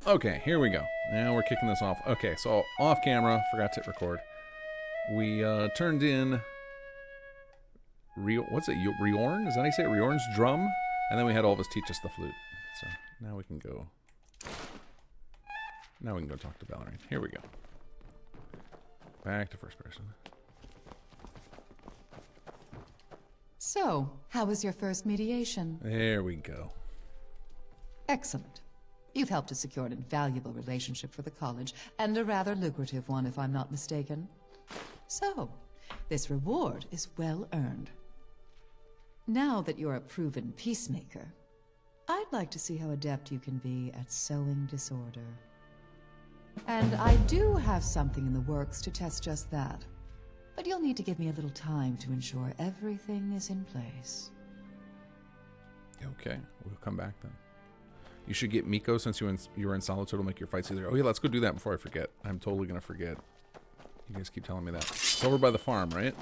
Okay, here we go. Now we're kicking this off. Okay, so off camera, forgot to hit record. We turned in what's it? Riorn? Is that how you say it? Riorn's drum? And then we had Elvis teach us the flute. So now we can go. Now we can go talk to Ballerine. Here we go. Back to first person. So, how was your first mediation? There we go. Excellent. You've helped to secure an invaluable relationship for the college, and a rather lucrative one, if I'm not mistaken. So, this reward is well earned. Now that you're a proven peacemaker, I'd like to see how adept you can be at sowing disorder. And I do have something in the works to test just that. But you'll need to give me a little time to ensure everything is in place. Okay, we'll come back then. You should get Miko since you were in Solitude. It'll make your fights easier. Oh yeah, let's go do that before I forget. I'm totally gonna forget. You guys keep telling me that. It's over by the farm, right?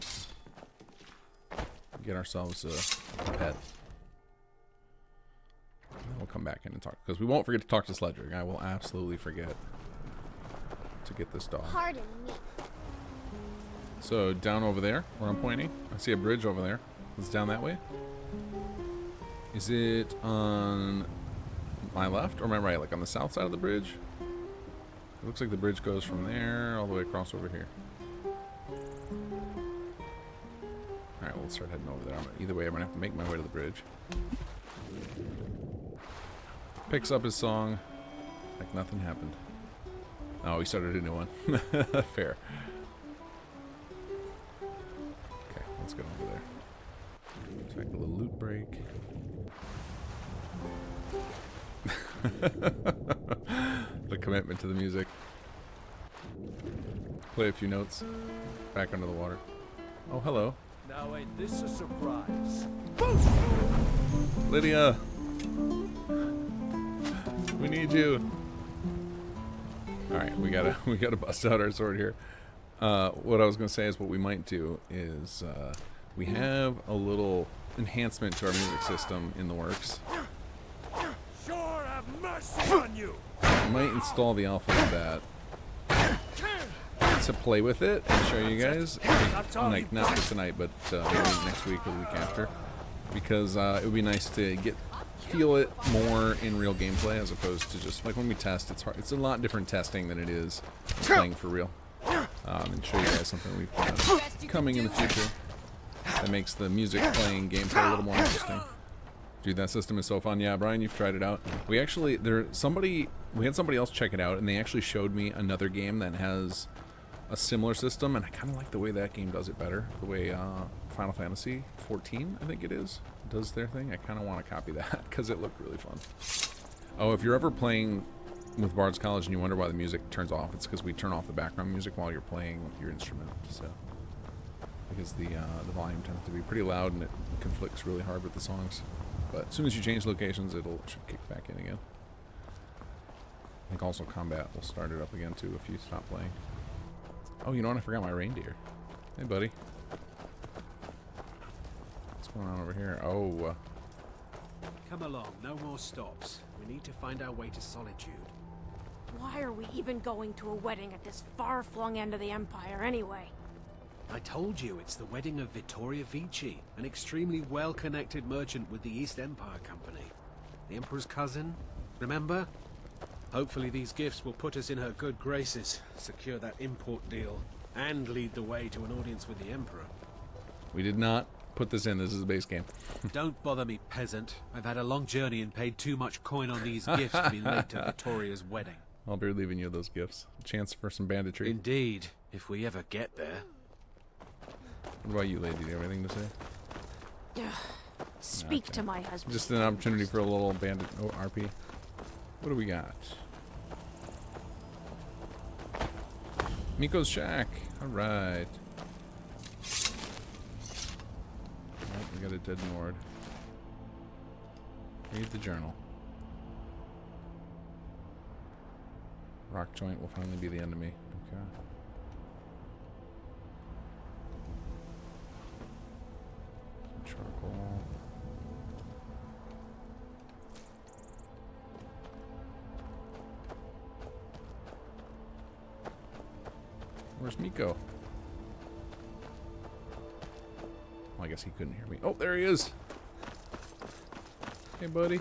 Get ourselves a pet. And then we'll come back in and talk. Because we won't forget to talk to Sledging. I will absolutely forget to get this dog. Pardon me. So down over there, where I'm pointing, I see a bridge over there. It's down that way. Is it on my left or my right? Like on the south side of the bridge? It looks like the bridge goes from there all the way across over here. Alright, well, let's start heading over there. Either way, I'm going to have to make my way to the bridge. Picks up his song like nothing happened. Oh, he started a new one. Fair. Okay, let's go over there. Take a little loot break. The commitment to the music. Play a few notes. Back under the water. Oh, hello. Now ain't this a surprise? Lydia! We need you. Alright, we gotta bust out our sword here. What I was gonna say is what we might do is we have a little enhancement to our music system in the works. Sure have mercy on you. I might install the alpha of that to play with it and show you guys. Like not for tonight, but maybe next week or the week after, because it would be nice to feel it more in real gameplay as opposed to just like when we test. It's hard. It's a lot different testing than it is playing for real. And show you guys something we've got coming in the future that makes the music playing gameplay a little more interesting. Dude, that system is so fun. Yeah, Brian, you've tried it out. We actually, we had somebody else check it out, and they actually showed me another game that has a similar system, and I kind of like the way that game does it better. The way Final Fantasy 14, I think it is, does their thing. I kind of want to copy that because it looked really fun. Oh, if you're ever playing with Bard's College and you wonder why the music turns off, it's because we turn off the background music while you're playing your instrument. So, because the volume tends to be pretty loud and it conflicts really hard with the songs. But as soon as you change locations, it should kick back in again. I think also combat will start it up again too if you stop playing. Oh, you know what? I forgot my reindeer. Hey, buddy. What's going on over here? Oh. Come along, no more stops. We need to find our way to Solitude. Why are we even going to a wedding at this far-flung end of the Empire anyway? I told you, it's the wedding of Vittoria Vici, an extremely well-connected merchant with the East Empire Company. The Emperor's cousin, remember? Hopefully these gifts will put us in her good graces, secure that import deal, and lead the way to an audience with the Emperor. We did not put this in. This is a base game. Don't bother me, peasant. I've had a long journey and paid too much coin on these gifts to be late to Vittoria's wedding. I'll be leaving you those gifts. A chance for some banditry. Indeed, if we ever get there. What about you, lady? Do you have anything to say? Speak Okay. to my husband. Just an opportunity for a little bandit RP. What do we got? Miko's shack. Alright. Oh, we got a dead Nord. Read the journal. Rock joint will finally be the enemy. Okay. Charcoal. Where's Miko? Well, I guess he couldn't hear me. Oh, there he is. Hey, buddy.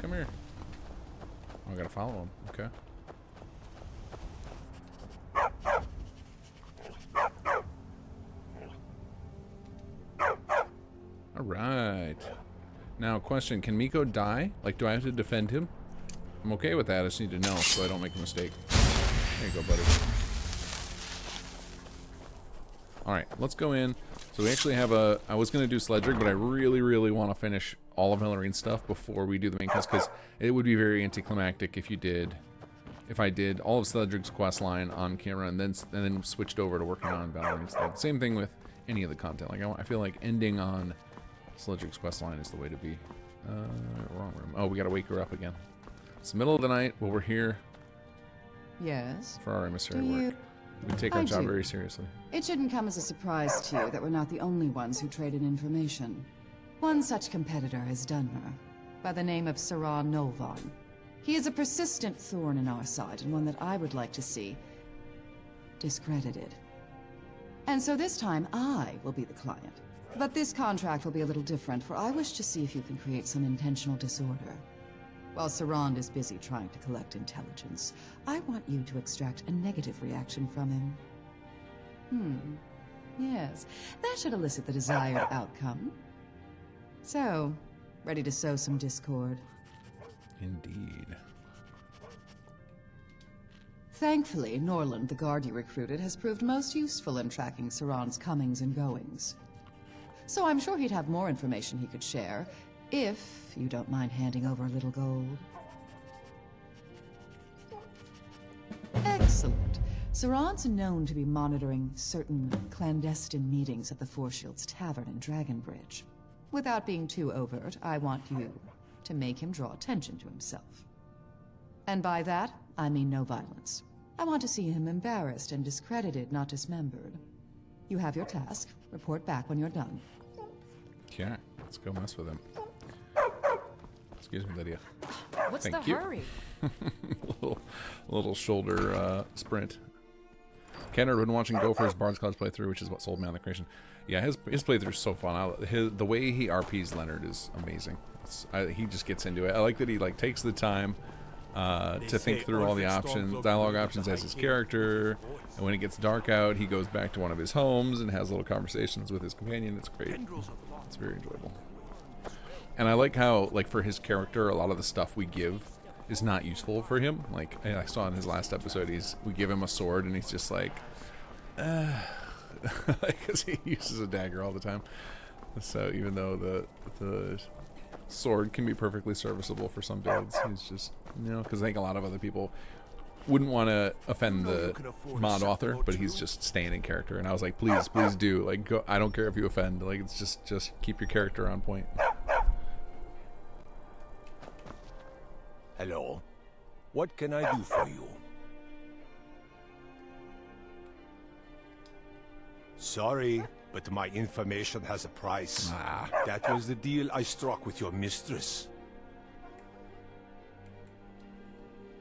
Come here. Oh, I gotta follow him. Okay. Alright. Now, question. Can Miko die? Like, do I have to defend him? I'm okay with that. I just need to know so I don't make a mistake. There you go, buddy. Alright, let's go in. So we actually have a... I was going to do Sledric, but I really, really want to finish all of Hellarine's stuff before we do the main quest, because it would be very anticlimactic if you did... If I did all of Sledric's quest line on camera and then switched over to working on Valorine's thing. Same thing with any of the content. Like, I feel like ending on Sledric's quest line is the way to be. Wrong room. Oh, we got to wake her up again. It's the middle of the night, but we're here Yes? for our emissary work. We take our job very seriously. It shouldn't come as a surprise to you that we're not the only ones who traded information. One such competitor is Dunmer, by the name of Saran Nolvan. He is a persistent thorn in our side, and one that I would like to see discredited. And so this time, I will be the client. But this contract will be a little different, for I wish to see if you can create some intentional disorder. While Sarand is busy trying to collect intelligence, I want you to extract a negative reaction from him. Yes, that should elicit the desired outcome. So, ready to sow some discord? Indeed. Thankfully, Norland, the guard you recruited, has proved most useful in tracking Sarand's comings and goings. So I'm sure he'd have more information he could share, if you don't mind handing over a little gold. Excellent. Sarand's known to be monitoring certain clandestine meetings at the Four Shields Tavern in Dragonbridge. Without being too overt, I want you to make him draw attention to himself. And by that, I mean no violence. I want to see him embarrassed and discredited, not dismembered. You have your task. Report back when you're done. Yeah, let's go mess with him. Excuse me, Lydia. What's Thank the you. hurry? little shoulder sprint. Kenner had been watching Gopher's Bard's Clouds playthrough, which is what sold me on the creation. Yeah, his playthrough's so fun. The way he RPs Leonard is amazing. He just gets into it. I like that he takes the time to think through all the dialogue options as his character. And when it gets dark out, he goes back to one of his homes and has little conversations with his companion. It's great. It's very enjoyable. And I like how, for his character, a lot of the stuff we give is not useful for him. Like, I saw in his last episode, we give him a sword and he's just like, because he uses a dagger all the time. So even though the sword can be perfectly serviceable for some builds, he's just, because I think a lot of other people wouldn't want to offend the mod author, but he's just staying in character. And I was like, please do. Go. I don't care if you offend. It's just keep your character on point. Hello. What can I do for you? Sorry, but my information has a price. That was the deal I struck with your mistress.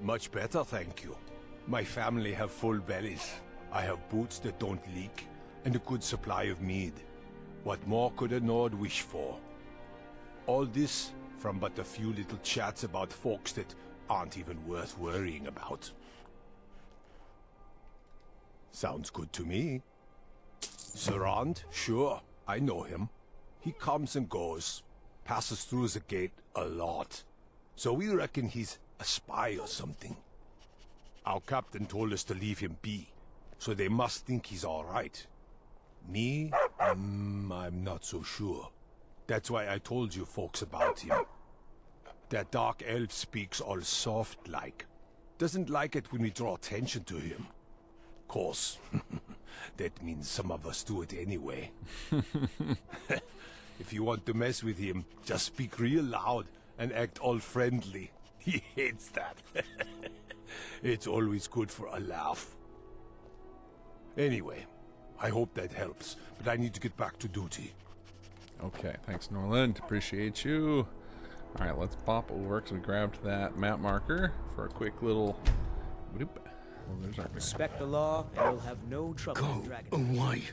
Much better, thank you. My family have full bellies. I have boots that don't leak, and a good supply of mead. What more could a Nord wish for? All this from but a few little chats about folks that aren't even worth worrying about. Sounds good to me. Sarand? Sure, I know him. He comes and goes, passes through the gate a lot. So we reckon he's a spy or something. Our captain told us to leave him be, so they must think he's all right. Me? I'm not so sure. That's why I told you folks about him. That dark elf speaks all soft-like. Doesn't like it when we draw attention to him. Course, that means some of us do it anyway. If you want to mess with him, just speak real loud and act all friendly. He hates that. It's always good for a laugh. Anyway, I hope that helps, but I need to get back to duty. Okay, thanks, Norland. Appreciate you. Alright, let's pop over because we grabbed that map marker for a quick little... Whoop. Oh, there's our... Respect the law, and you'll have no trouble Go dragging it. away.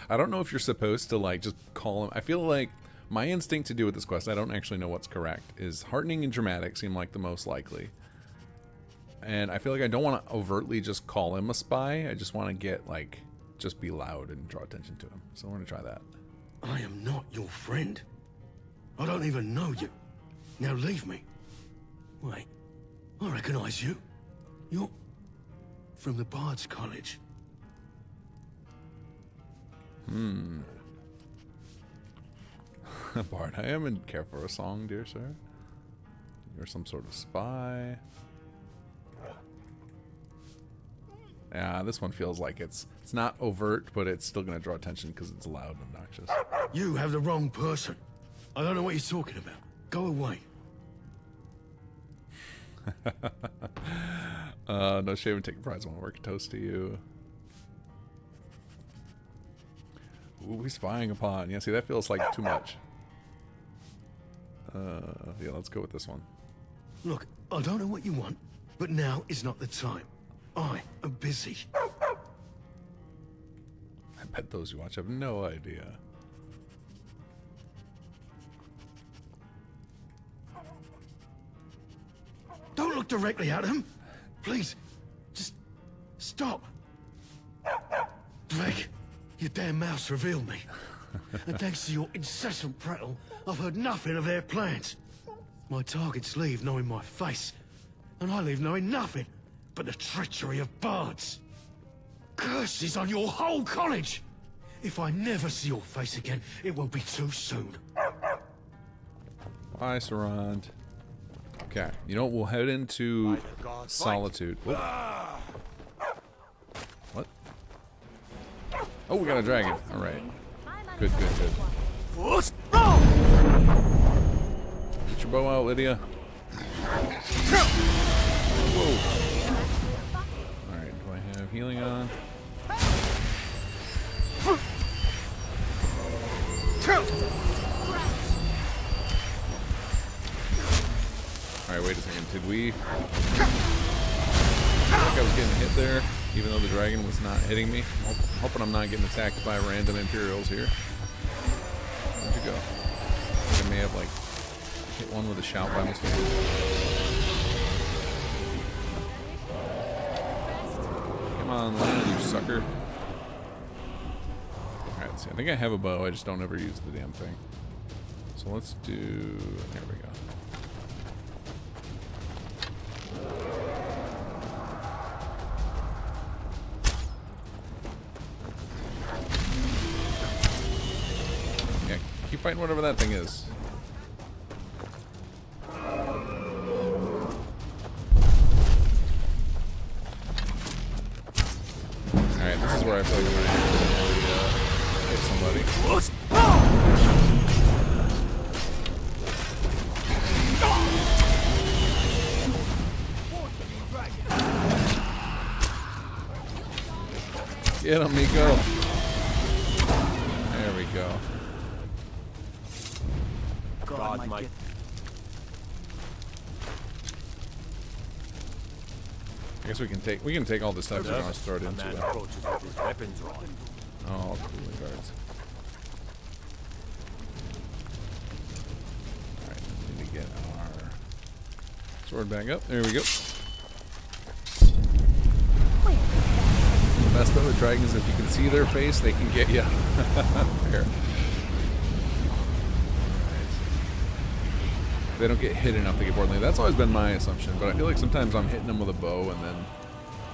I don't know if you're supposed to, like, just call him... I feel like my instinct to do with this quest, I don't actually know what's correct, is heartening and dramatic seem like the most likely. And I feel like I don't want to overtly just call him a spy. I just want to get, like, just be loud and draw attention to him. So we're going to try that. I am not your friend. I don't even know you. Now leave me. Wait, I recognize you. You're from the Bard's College. Bard, I am in care for a song, dear sir. You're some sort of spy. Yeah, this one feels like it's not overt, but it's still going to draw attention because it's loud and obnoxious. You have the wrong person. I don't know what you're talking about. Go away. No shame in taking prize. I want to work a toast to you. Ooh, we spying upon. Yeah, see, that feels like too much. Yeah, let's go with this one. Look, I don't know what you want, but now is not the time. I am busy. I bet those who watch have no idea. Don't look directly at him. Please, just stop. Drake, your damn mouse revealed me. And thanks to your incessant prattle, I've heard nothing of their plans. My targets leave knowing my face, and I leave knowing nothing but the treachery of bards. Curses on your whole college! If I never see your face again, it will be too soon. Bye, Sarand. Okay, you know what? We'll head into Solitude. Whoop. What? Oh, we got a dragon. All right. Good, good, good. Get your bow out, Lydia. Whoa. All right, do I have healing on? Alright, wait a second. Did we... I feel like I was getting hit there, even though the dragon was not hitting me. I'm hoping I'm not getting attacked by random Imperials here. Where'd you go? I think I may have, like, hit one with a shout by mistake. Come on, land, you sucker. Alright, let's see. I think I have a bow, I just don't ever use the damn thing. So let's do... There we go. Keep fighting whatever that thing is. Alright, this is where I feel like I'm gonna hit somebody. Get him, Miko. There we go. God might get... I guess we can take all this stuff and just throw it into it. Oh, cooling guards. Alright, need to get our sword back up. There we go. The best about the dragons, if you can see their face, they can get you. Here. They don't get hit enough to get bored. That's always been my assumption, but I feel like sometimes I'm hitting them with a bow and then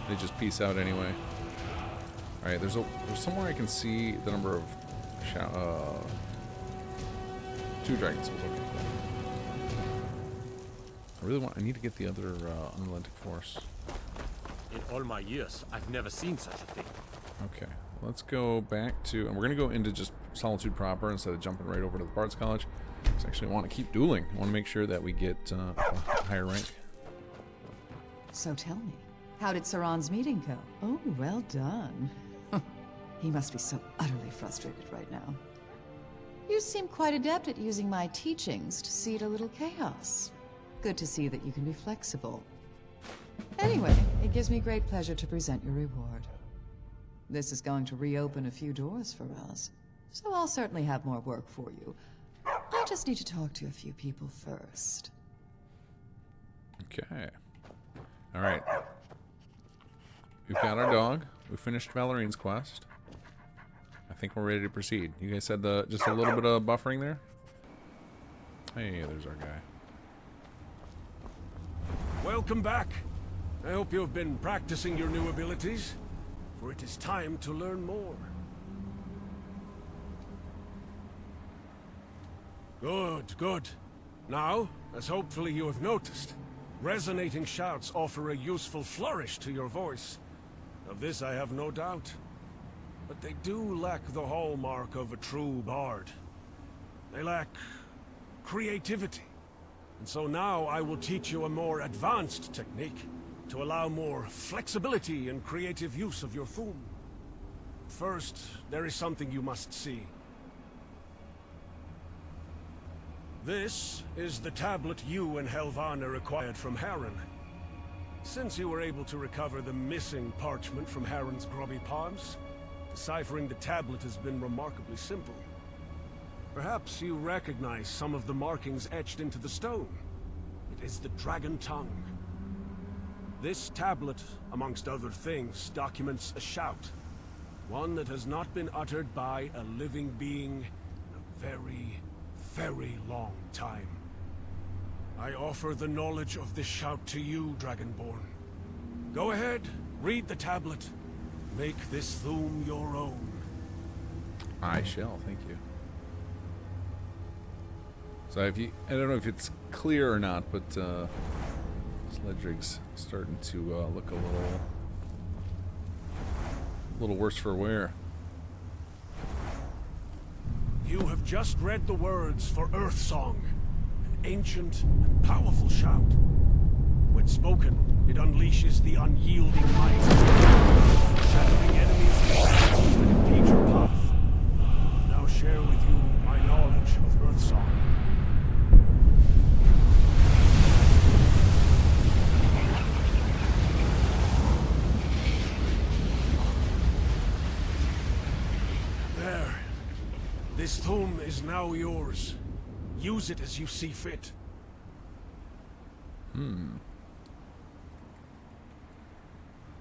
they just peace out anyway. All right, there's somewhere I can see the number of 2 dragons. I need to get the other unrelenting force. In all my years, I've never seen such a thing. Okay, let's go back to, and we're gonna go into just Solitude proper instead of jumping right over to the Bard's College. Because actually I want to keep dueling. I want to make sure that we get a higher rank. So tell me, how did Saran's meeting go? Oh, well done. He must be so utterly frustrated right now. You seem quite adept at using my teachings to seed a little chaos. Good to see that you can be flexible. Anyway, it gives me great pleasure to present your reward. This is going to reopen a few doors for us, so I'll certainly have more work for you. I just need to talk to a few people first. Okay. Alright. We've got our dog. We finished Valerine's quest. I think we're ready to proceed. You guys said just a little bit of buffering there? Hey, there's our guy. Welcome back. I hope you have been practicing your new abilities, for it is time to learn more. Good, good. Now, as hopefully you have noticed, resonating shouts offer a useful flourish to your voice. Of this I have no doubt. But they do lack the hallmark of a true bard. They lack creativity. And so now I will teach you a more advanced technique to allow more flexibility and creative use of your thum. First, there is something you must see. This is the tablet you and Helvana acquired from Harren. Since you were able to recover the missing parchment from Harren's grubby palms, deciphering the tablet has been remarkably simple. Perhaps you recognize some of the markings etched into the stone. It is the dragon tongue. This tablet, amongst other things, documents a shout. One that has not been uttered by a living being in a very, very long time. I offer the knowledge of this shout to you, Dragonborn. Go ahead, read the tablet. Make this thum your own. I shall, thank you. So if you, I don't know if it's clear or not, but Sledrig's starting to look a little worse for wear. You have just read the words for Earth Song, an ancient and powerful shout. When spoken, it unleashes the unyielding might, shattering enemies and impede your path. Now share with you my knowledge of Earth Song. There. This thum is now yours. Use it as you see fit.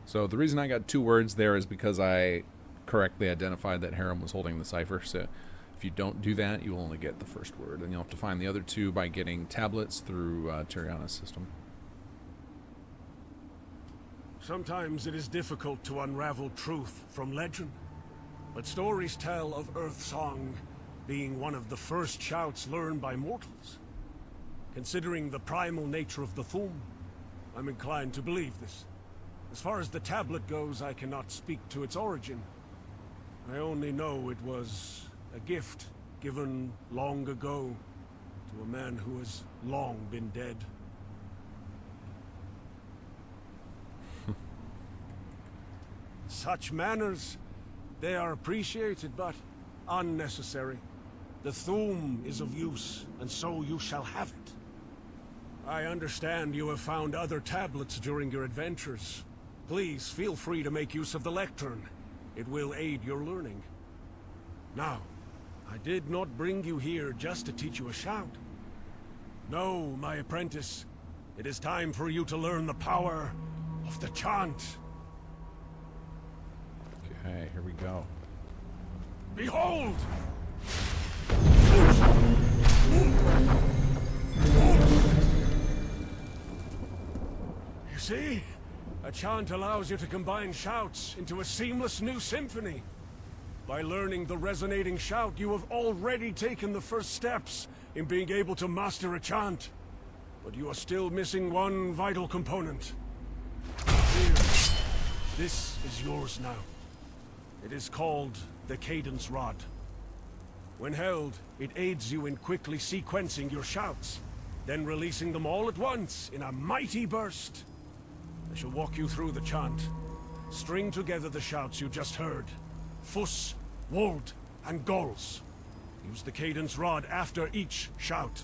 So the reason I got 2 words there is because I correctly identified that Harem was holding the cipher. So if you don't do that, you will only get the first word, and you'll have to find the other 2 by getting tablets through Tiriana's system. Sometimes it is difficult to unravel truth from legend, but stories tell of Earth Song being one of the first shouts learned by mortals. Considering the primal nature of the thum, I'm inclined to believe this. As far as the tablet goes, I cannot speak to its origin. I only know it was a gift given long ago to a man who has long been dead. Such manners, they are appreciated, but unnecessary. The thum is of use, and so you shall have it. I understand you have found other tablets during your adventures. Please feel free to make use of the lectern. It will aid your learning. Now, I did not bring you here just to teach you a shout. No, my apprentice. It is time for you to learn the power of the chant. Okay, here we go. Behold! You see? A chant allows you to combine shouts into a seamless new symphony. By learning the resonating shout, you have already taken the first steps in being able to master a chant. But you are still missing one vital component. Here, this is yours now. It is called the Cadence Rod. When held, it aids you in quickly sequencing your shouts, then releasing them all at once in a mighty burst. I shall walk you through the chant. String together the shouts you just heard. Fuss, Wold, and Goals. Use the cadence rod after each shout.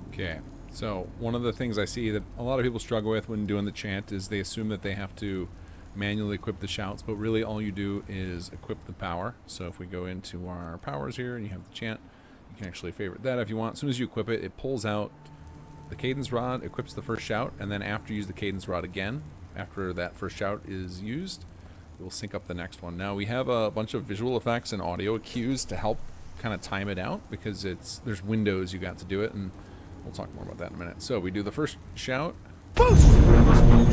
Okay, so one of the things I see that a lot of people struggle with when doing the chant is they assume that they have to manually equip the shouts, but really all you do is equip the power. So if we go into our powers here and you have the chant, you can actually favorite that if you want. As soon as you equip it, it pulls out the cadence rod, equips the first shout, and then after you use the cadence rod again, after that first shout is used, we'll sync up the next one. Now we have a bunch of visual effects and audio cues to help kind of time it out, because there's windows you got to do it, and we'll talk more about that in a minute. So we do the first shout, use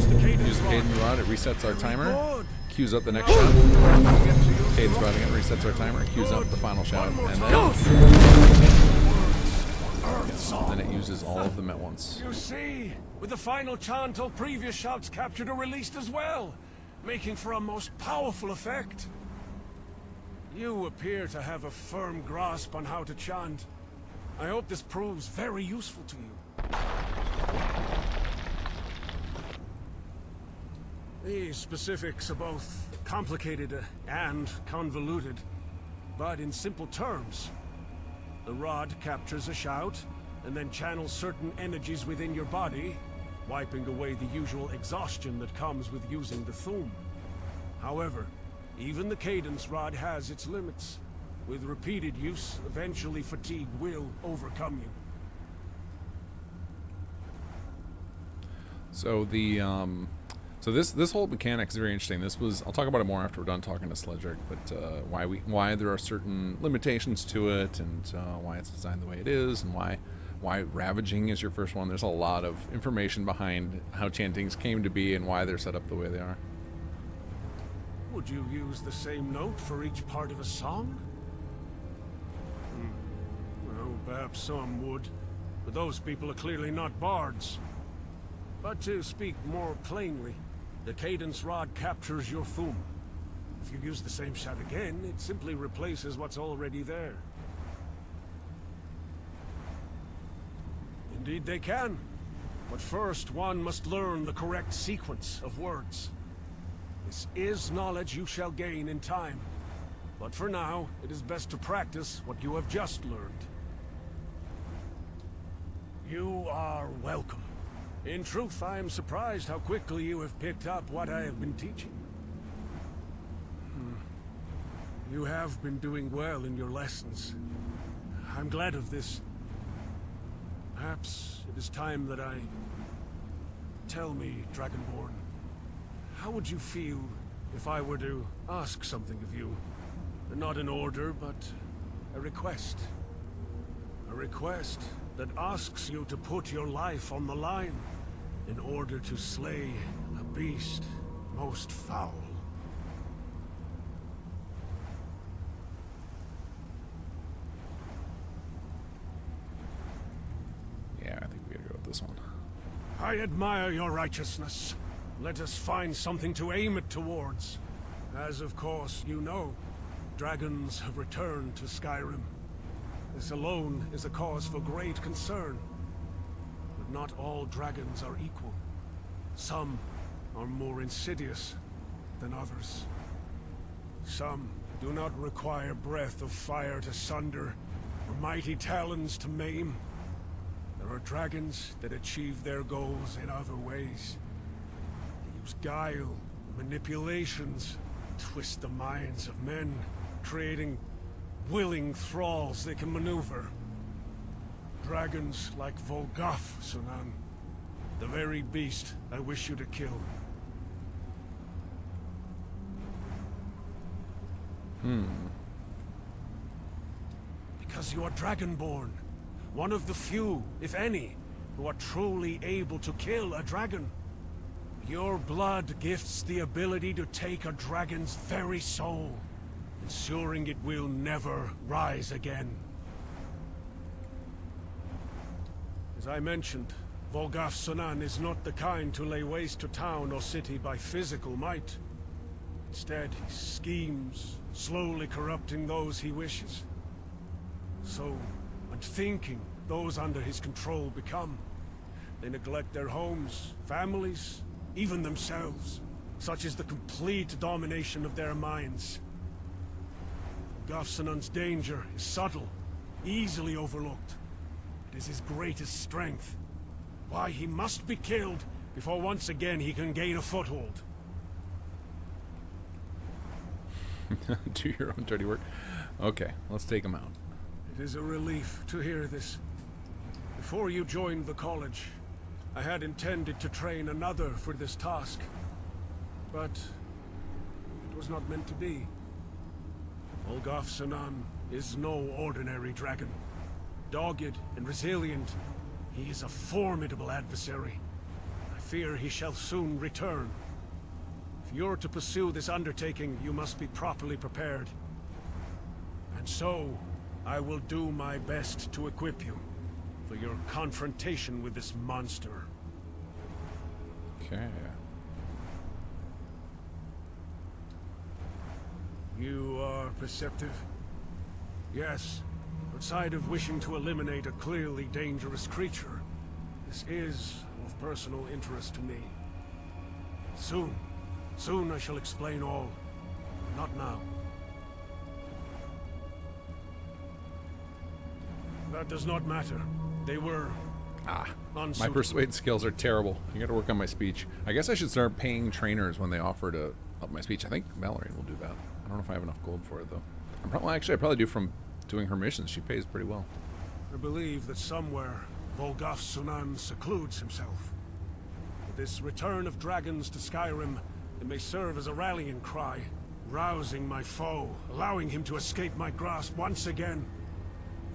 the cadence rod, it resets our timer, cues up the next shout, cadence rod again, resets our timer, cues up the final shout, and then it uses all of them at once. You see, with the final chant, all previous shouts captured are released as well, making for a most powerful effect. You appear to have a firm grasp on how to chant. I hope this proves very useful to you. These specifics are both complicated and convoluted, but in simple terms. The rod captures a shout, and then channels certain energies within your body, wiping away the usual exhaustion that comes with using the thum. However, even the cadence rod has its limits. With repeated use, eventually fatigue will overcome you. So this whole mechanic is very interesting. I'll talk about it more after we're done talking to Sledgerick, but why there are certain limitations to it, and why it's designed the way it is, and why ravaging is your first one. There's a lot of information behind how chantings came to be and why they're set up the way they are. Would you use the same note for each part of a song? Well, perhaps some would, but those people are clearly not bards. But to speak more plainly, the cadence rod captures your thum. If you use the same shout again, it simply replaces what's already there. Indeed they can. But first, one must learn the correct sequence of words. This is knowledge you shall gain in time. But for now, it is best to practice what you have just learned. You are welcome. In truth, I am surprised how quickly you have picked up what I have been teaching. You have been doing well in your lessons. I'm glad of this. Perhaps it is time that I... Tell me, Dragonborn, how would you feel if I were to ask something of you? Not an order, but a request. A request that asks you to put your life on the line in order to slay a beast most foul. Yeah, I think we gotta go with this one. I admire your righteousness. Let us find something to aim it towards. As of course you know, dragons have returned to Skyrim. This alone is a cause for great concern. But not all dragons are equal. Some are more insidious than others. Some do not require breath of fire to sunder, or mighty talons to maim. There are dragons that achieve their goals in other ways. They use guile, manipulations, twist the minds of men, creating willing thralls they can maneuver. Dragons like Volgath, Sunan. The very beast I wish you to kill. Because you are Dragonborn. One of the few, if any, who are truly able to kill a dragon. Your blood gifts the ability to take a dragon's very soul, ensuring it will never rise again. As I mentioned, Volgath Sunan is not the kind to lay waste to town or city by physical might. Instead, he schemes, slowly corrupting those he wishes. So, unthinking, those under his control become. They neglect their homes, families, even themselves. Such is the complete domination of their minds. Gafsanan's danger is subtle, easily overlooked. It is his greatest strength. Why he must be killed before once again he can gain a foothold. Do your own dirty work. Okay, let's take him out. It is a relief to hear this. Before you joined the college, I had intended to train another for this task. But it was not meant to be. Gafsanan is no ordinary dragon. Dogged and resilient, he is a formidable adversary. I fear he shall soon return. If you're to pursue this undertaking, you must be properly prepared. And so, I will do my best to equip you for your confrontation with this monster. Okay. You are perceptive. Yes, outside of wishing to eliminate a clearly dangerous creature, this is of personal interest to me. Soon I shall explain all. Not now. That does not matter. They were my unsuitable. persuade skills are terrible. You gotta work on my speech. I guess I should start paying trainers when they offer to up my speech. I think Valerie will do that. I don't know if I have enough gold for it though. I probably do from doing her missions. She pays pretty well. I believe that somewhere Volgafsunan secludes himself. With this return of dragons to Skyrim, it may serve as a rallying cry, rousing my foe, allowing him to escape my grasp once again.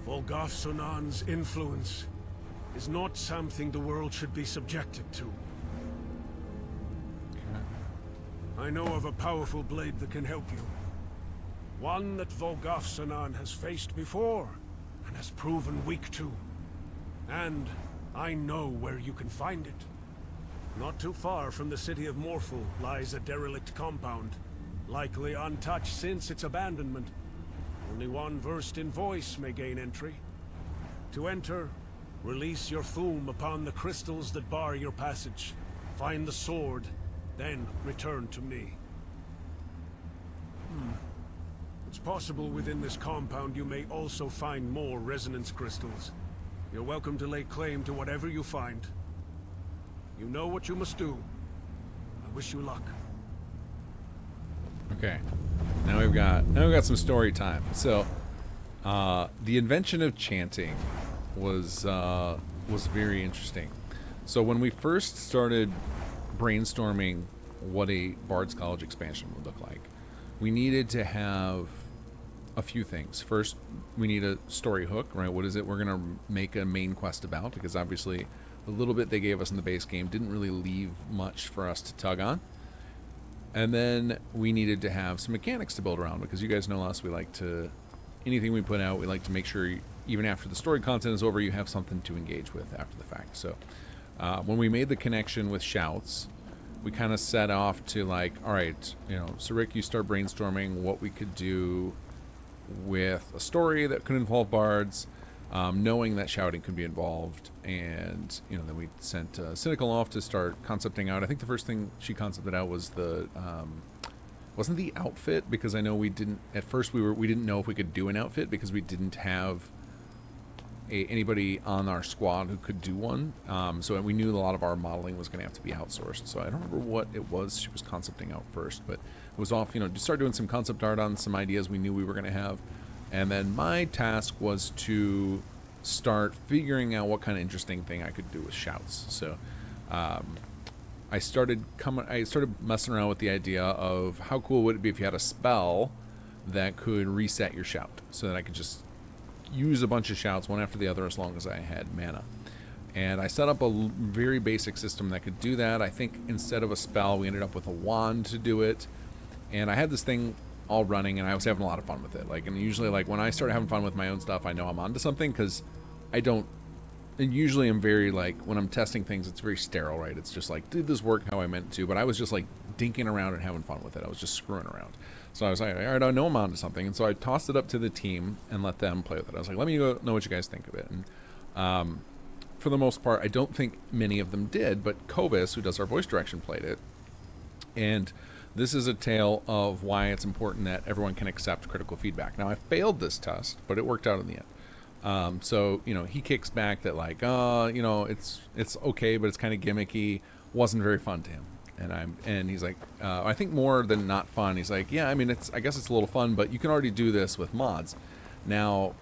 Volgafsunan's influence is not something the world should be subjected to. I know of a powerful blade that can help you. One that Volgafsunan has faced before, and has proven weak to. And I know where you can find it. Not too far from the city of Morphle lies a derelict compound, likely untouched since its abandonment. Only one versed in voice may gain entry. To enter, release your thum upon the crystals that bar your passage. Find the sword, then return to me. It's possible within this compound you may also find more resonance crystals. You're welcome to lay claim to whatever you find. You know what you must do. I wish you luck. Okay. Now we've got some story time. So, the invention of chanting was very interesting. So when we first started brainstorming what a Bard's College expansion would look like, we needed to have a few things. First, we need a story hook, right? What is it we're gonna make a main quest about? Because obviously, the little bit they gave us in the base game didn't really leave much for us to tug on. And then we needed to have some mechanics to build around, because you guys know us, we like to, anything we put out, we like to make sure even after the story content is over, you have something to engage with after the fact. So when we made the connection with shouts, we kind of set off to like, all right, so Rick, you start brainstorming what we could do with a story that could involve bards, knowing that shouting could be involved. And then we sent Cynical off to start concepting out. I think the first thing she concepted out was the wasn't the outfit, because I know we didn't at first, we didn't know if we could do an outfit because we didn't have anybody on our squad who could do one. So we knew a lot of our modeling was going to have to be outsourced. So I don't remember what it was she was concepting out first, but it was off, to start doing some concept art on some ideas we knew we were going to have. And then my task was to start figuring out what kind of interesting thing I could do with shouts. So I started messing around with the idea of how cool would it be if you had a spell that could reset your shout, so that I could just use a bunch of shouts one after the other as long as I had mana. And I set up a very basic system that could do that. I think instead of a spell, we ended up with a wand to do it. And I had this thing all running, and I was having a lot of fun with it. And usually, when I start having fun with my own stuff, I know I'm onto something, because and usually I'm very, when I'm testing things, it's very sterile, right? It's just did this work how I meant to? But I was just dinking around and having fun with it. I was just screwing around. So I was like, all right, I know I'm onto something. And so I tossed it up to the team and let them play with it. I was like, let me know what you guys think of it. And for the most part, I don't think many of them did, but Kobus, who does our voice direction, played it. And this is a tale of why it's important that everyone can accept critical feedback. Now, I failed this test, but it worked out in the end. So, you know, he kicks back that like, you know, it's okay, but it's kind of gimmicky. Wasn't very fun to him. And he's like, I think more than not fun. He's like, yeah, I mean, I guess it's a little fun, but you can already do this with mods. Now,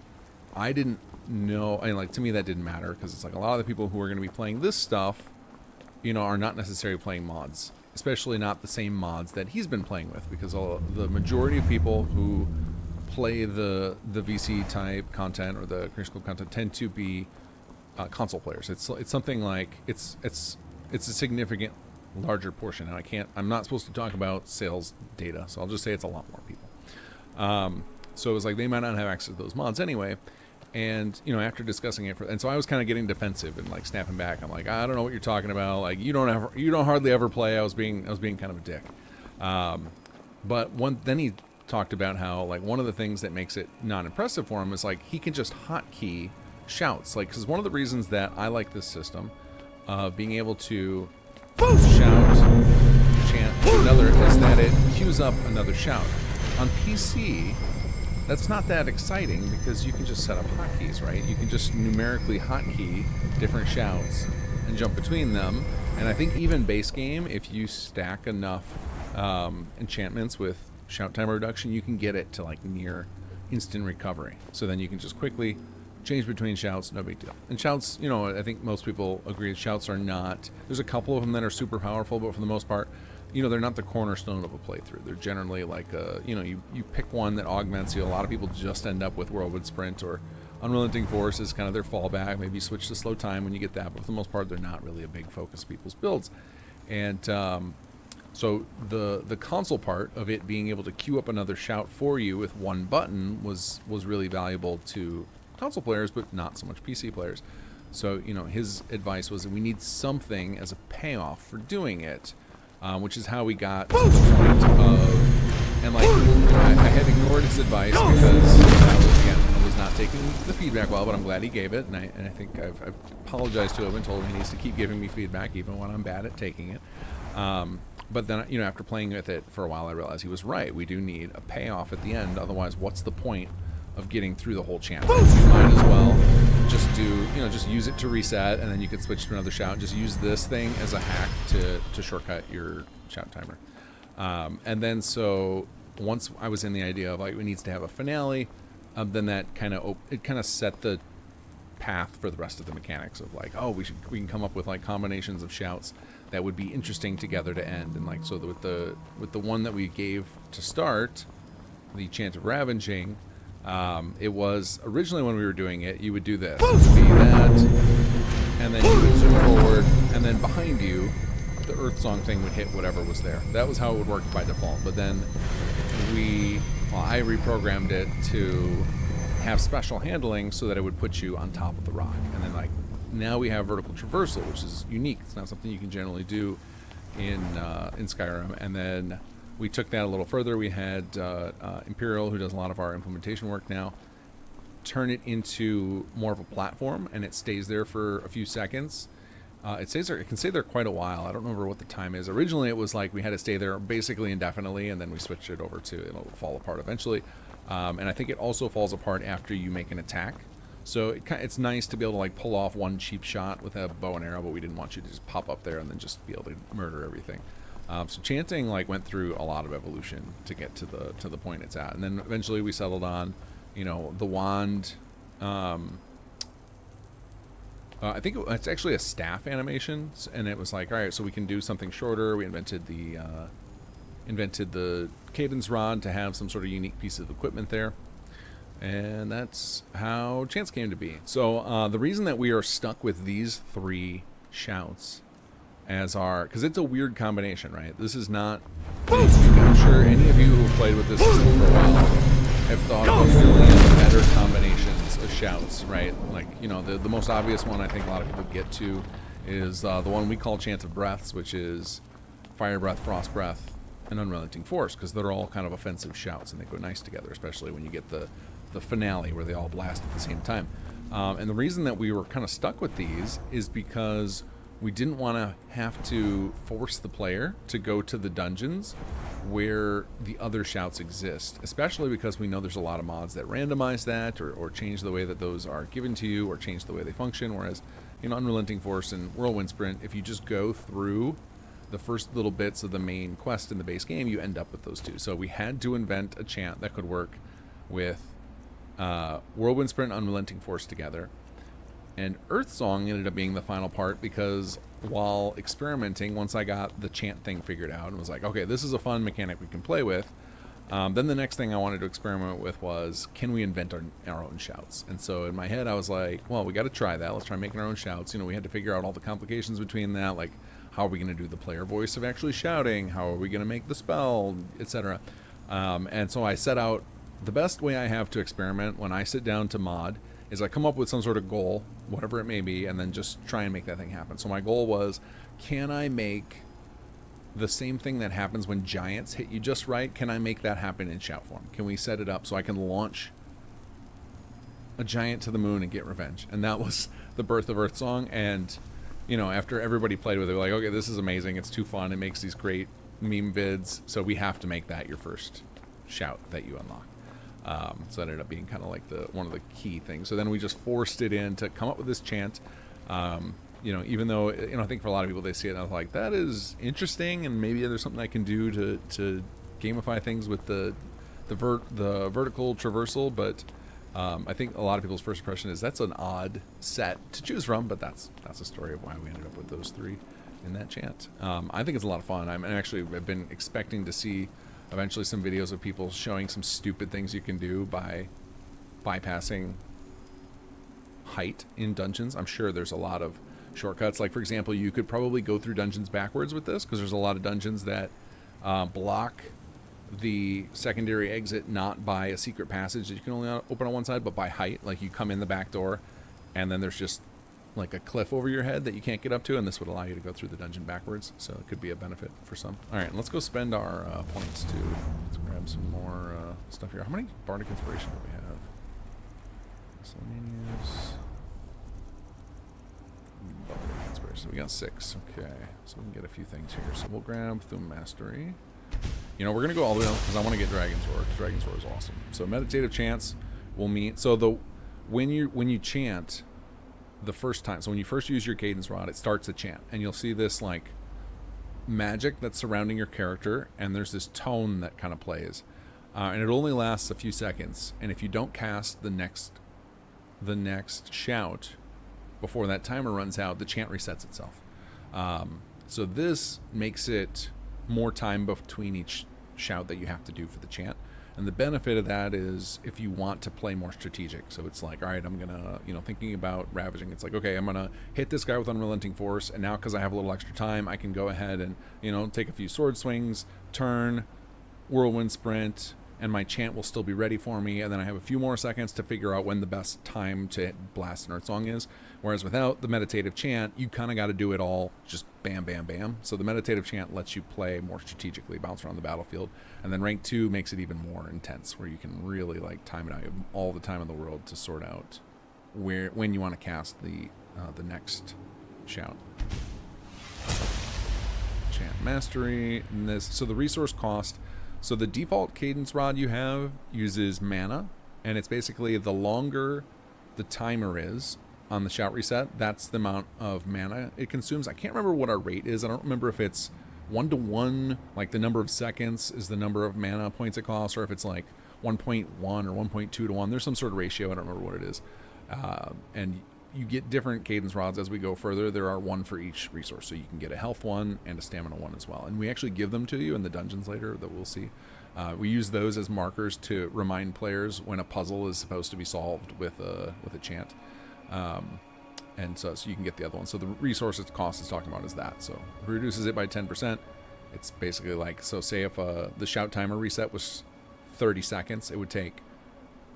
I didn't know, I mean, like, to me that didn't matter, because it's like a lot of the people who are going to be playing this stuff, you know, are not necessarily playing mods, especially not the same mods that he's been playing with, because the majority of people who play the VC type content or the critical content tend to be console players. It's something like it's a significant larger portion, and I'm not supposed to talk about sales data, so I'll just say it's a lot more people. So it was like they might not have access to those mods anyway. And, you know, after discussing it, and so I was kind of getting defensive and like snapping back. I'm like, I don't know what you're talking about. Like, you don't hardly ever play. I was being kind of a dick. But then he talked about how like one of the things that makes it not impressive for him is like he can just hotkey shouts. Like, because one of the reasons that I like this system of being able to shout, chant to another is that it queues up another shout. On PC, that's not that exciting because you can just set up hotkeys, right? You can just numerically hotkey different shouts and jump between them. And I think even base game, if you stack enough enchantments with shout timer reduction, you can get it to like near instant recovery. So then you can just quickly change between shouts, no big deal. And shouts, you know, I think most people agree shouts are not, there's a couple of them that are super powerful, but for the most part, you know, they're not the cornerstone of a playthrough. They're generally like, you know, you pick one that augments you. A lot of people just end up with Whirlwind Sprint or Unrelenting Force is kind of their fallback. Maybe switch to Slow Time when you get that, but for the most part, they're not really a big focus of people's builds. And so the console part of it being able to queue up another shout for you with one button was really valuable to console players, but not so much PC players. So, you know, his advice was that we need something as a payoff for doing it. Which is how we got to the point of, and like, I had ignored his advice because I was not taking the feedback well, but I'm glad he gave it, and I think I've apologized to him and told him he needs to keep giving me feedback even when I'm bad at taking it. But then, you know, after playing with it for a while, I realized he was right. We do need a payoff at the end, otherwise what's the point of getting through the whole chant? You might as well just do, you know, just use it to reset, and then you could switch to another shout. Just use this thing as a hack to shortcut your shout timer. And then so once I was in the idea of like, it needs to have a finale, then that kind of set the path for the rest of the mechanics of like, oh, we can come up with like combinations of shouts that would be interesting together to end. And like, so with the one that we gave to start, the Chant of Ravaging, it was originally when we were doing it, you would do this. It would be that, and then you would zoom forward, and then behind you, the Earth Song thing would hit whatever was there. That was how it would work by default. But then I reprogrammed it to have special handling so that it would put you on top of the rock. And then like now we have vertical traversal, which is unique. It's not something you can generally do in Skyrim. And then we took that a little further. We had Imperial, who does a lot of our implementation work now, turn it into more of a platform, and it stays there for a few seconds. It stays there. It can stay there quite a while. I don't remember what the time is. Originally, it was like we had to stay there basically indefinitely, and then we switched it over to it'll fall apart eventually. And I think it also falls apart after you make an attack. So it's nice to be able to like pull off one cheap shot with a bow and arrow, but we didn't want you to just pop up there and then just be able to murder everything. So chanting like went through a lot of evolution to get to the point it's at, and then eventually we settled on, you know, the wand. I think it's actually a staff animation, and it was like, all right, so we can do something shorter. We invented the cadence rod to have some sort of unique piece of equipment there, and that's how chants came to be. So the reason that we are stuck with these three shouts as our, because it's a weird combination, right? This is not, I'm sure any of you who have played with this system for a while have thought of a million better combinations of shouts, right? Like, you know, the most obvious one I think a lot of people get to is the one we call Chant of Breaths, which is Fire Breath, Frost Breath, and Unrelenting Force, because they're all kind of offensive shouts and they go nice together, especially when you get the finale where they all blast at the same time. And the reason that we were kind of stuck with these is because we didn't want to have to force the player to go to the dungeons where the other shouts exist, especially because we know there's a lot of mods that randomize that or change the way that those are given to you or change the way they function, whereas in Unrelenting Force and Whirlwind Sprint, if you just go through the first little bits of the main quest in the base game, you end up with those two. So we had to invent a chant that could work with Whirlwind Sprint and Unrelenting Force together. And Earth Song ended up being the final part because while experimenting, once I got the chant thing figured out and was like, okay, this is a fun mechanic we can play with, then the next thing I wanted to experiment with was, can we invent our own shouts? And so in my head I was like, well, we got to try that. Let's try making our own shouts. You know, we had to figure out all the complications between that, like how are we going to do the player voice of actually shouting? How are we going to make the spell, etc. And so I set out the best way I have to experiment when I sit down to mod is I come up with some sort of goal, whatever it may be, and then just try and make that thing happen. So my goal was, can I make the same thing that happens when giants hit you just right? Can I make that happen in shout form? Can we set it up so I can launch a giant to the moon and get revenge? And that was the birth of Earth Song. And, you know, after everybody played with it, they were like, okay, this is amazing. It's too fun. It makes these great meme vids. So we have to make that your first shout that you unlock. So that ended up being kind of like one of the key things. So then we just forced it in to come up with this chant. You know, even though, you know, I think for a lot of people they see it and I was like, that is interesting, and maybe there's something I can do to gamify things with the vertical traversal. But I think a lot of people's first impression is that's an odd set to choose from. But that's the story of why we ended up with those three in that chant. I think it's a lot of fun. I've been expecting to see eventually some videos of people showing some stupid things you can do by bypassing height in dungeons. I'm sure there's a lot of shortcuts. Like, for example, you could probably go through dungeons backwards with this, because there's a lot of dungeons that block the secondary exit not by a secret passage that you can only open on one side, but by height. Like, you come in the back door and then there's just like a cliff over your head that you can't get up to, and this would allow you to go through the dungeon backwards, so it could be a benefit for some. Alright, let's go spend our points too. Let's grab some more stuff here. How many Bardic Inspiration do we have? Miscellaneous. Bardic Inspiration. We got 6. Okay, so we can get a few things here. So we'll grab Thum Mastery. You know, we're going to go all the way up because I want to get Dragon's Roar, because Dragon's Roar is awesome. So Meditative Chants will mean... So when you chant the first time, so when you first use your cadence rod, it starts a chant, and you'll see this like magic that's surrounding your character, and there's this tone that kind of plays, and it only lasts a few seconds, and if you don't cast the next shout before that timer runs out, the chant resets itself. So this makes it more time between each shout that you have to do for the chant. And the benefit of that is if you want to play more strategic. So it's like, all right, I'm going to, you know, thinking about ravaging. It's like, okay, I'm going to hit this guy with Unrelenting Force. And now because I have a little extra time, I can go ahead and, you know, take a few sword swings, turn, whirlwind sprint, and my chant will still be ready for me. And then I have a few more seconds to figure out when the best time to blast an Earth Song is. Whereas without the meditative chant, you kind of got to do it all just bam, bam, bam. So the meditative chant lets you play more strategically, bounce around the battlefield. And then rank 2 makes it even more intense, where you can really like time it out. You have all the time in the world to sort out when you want to cast the next shout. Chant Mastery. And this, so the resource cost. So the default cadence rod you have uses mana, and it's basically the longer the timer is on the shout reset, that's the amount of mana it consumes. I can't remember what our rate is. I don't remember if it's 1-to-1, like the number of seconds is the number of mana points it costs, or if it's like 1.1 or 1.2 to 1. There's some sort of ratio. I don't remember what it is. And you get different cadence rods as we go further. There are one for each resource, so you can get a health one and a stamina one as well. And we actually give them to you in the dungeons later that we'll see. We use those as markers to remind players when a puzzle is supposed to be solved with a chant. And so you can get the other one. So the resources cost is talking about is that. So if it reduces it by 10%, it's basically like, so say if the shout timer reset was 30 seconds, it would take,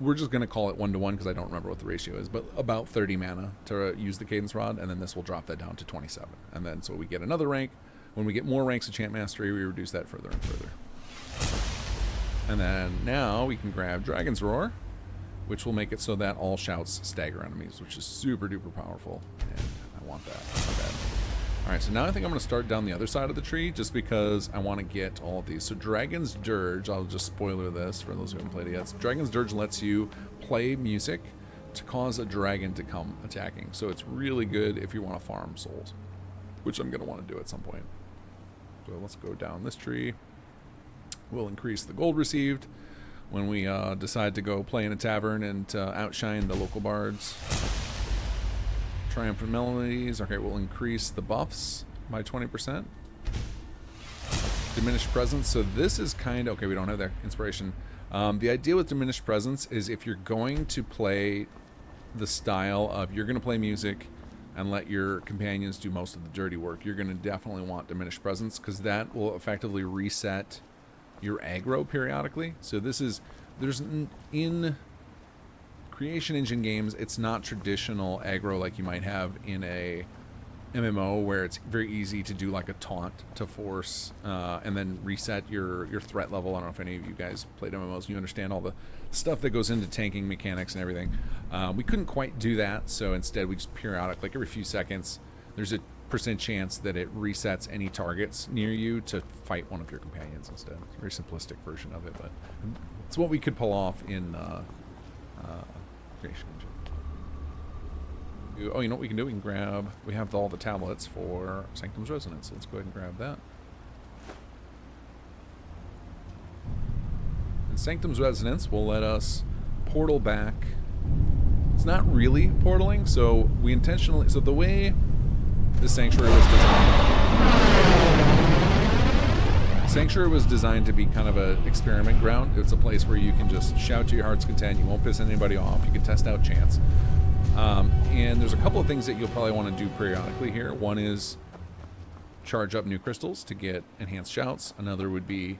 we're just going to call it 1-to-1 because I don't remember what the ratio is, but about 30 mana to use the cadence rod, and then this will drop that down to 27. And then so we get another rank. When we get more ranks of chant mastery, we reduce that further and further. And then now we can grab Dragon's Roar, which will make it so that all shouts stagger enemies, which is super duper powerful, and I want that. Alright, so now I think I'm going to start down the other side of the tree just because I want to get all of these. So Dragon's Dirge, I'll just spoiler this for those who haven't played it yet. Dragon's Dirge lets you play music to cause a dragon to come attacking. So it's really good if you want to farm souls, which I'm going to want to do at some point. So let's go down this tree. We'll increase the gold received when we decide to go play in a tavern and outshine the local bards. Triumphant melodies. Okay, we'll increase the buffs by 20%. Diminished presence. So this is kind of... Okay, we don't have that inspiration. The idea with diminished presence is if you're going to play the style of... You're going to play music and let your companions do most of the dirty work, you're going to definitely want diminished presence because that will effectively reset your aggro periodically. So this is... in Creation Engine games, it's not traditional aggro like you might have in a MMO where it's very easy to do like a taunt to force and then reset your threat level. I don't know if any of you guys played MMOs, you understand all the stuff that goes into tanking mechanics and everything. We couldn't quite do that, so instead we just periodic, like every few seconds, there's a % chance that it resets any targets near you to fight one of your companions instead. It's a very simplistic version of it, but it's what we could pull off in Creation Engine. Oh, you know what we can do? We can grab... We have all the tablets for Sanctum's Resonance. So let's go ahead and grab that. And Sanctum's Resonance will let us portal back. It's not really portaling, so we intentionally... So the way the Sanctuary was designed... Sanctuary was designed to be kind of an experiment ground. It's a place where you can just shout to your heart's content. You won't piss anybody off. You can test out chants. And there's a couple of things that you'll probably want to do periodically here. One is charge up new crystals to get enhanced shouts. Another would be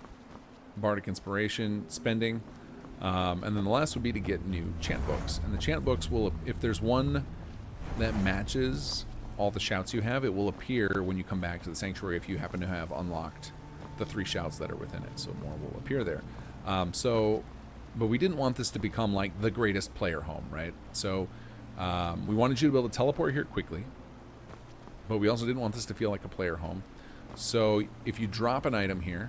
bardic inspiration spending. And then the last would be to get new chant books. And the chant books will, if there's one that matches all the shouts you have, it will appear when you come back to the Sanctuary if you happen to have unlocked the 3 shouts that are within it, so more will appear there. But we didn't want this to become like the greatest player home, right? So we wanted you to be able to teleport here quickly, but we also didn't want this to feel like a player home. So if you drop an item here,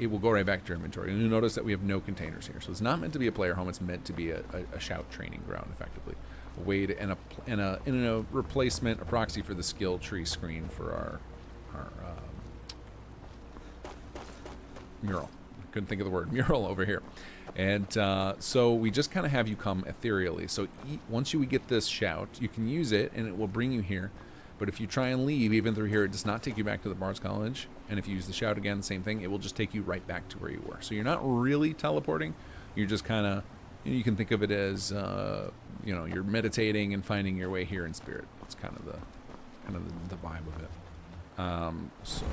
it will go right back to your inventory. And you'll notice that we have no containers here. So it's not meant to be a player home, it's meant to be a shout training ground, effectively. A way to, and a replacement, a proxy for the skill tree screen for our mural. Couldn't think of the word mural over here. And so we just kind of have you come ethereally. So once you get this shout, you can use it and it will bring you here. But if you try and leave, even through here, it does not take you back to the Bard's College. And if you use the shout again, same thing, it will just take you right back to where you were. So you're not really teleporting. You're just kind of, you can think of it as, you're meditating and finding your way here in spirit. It's kind of the vibe of it. So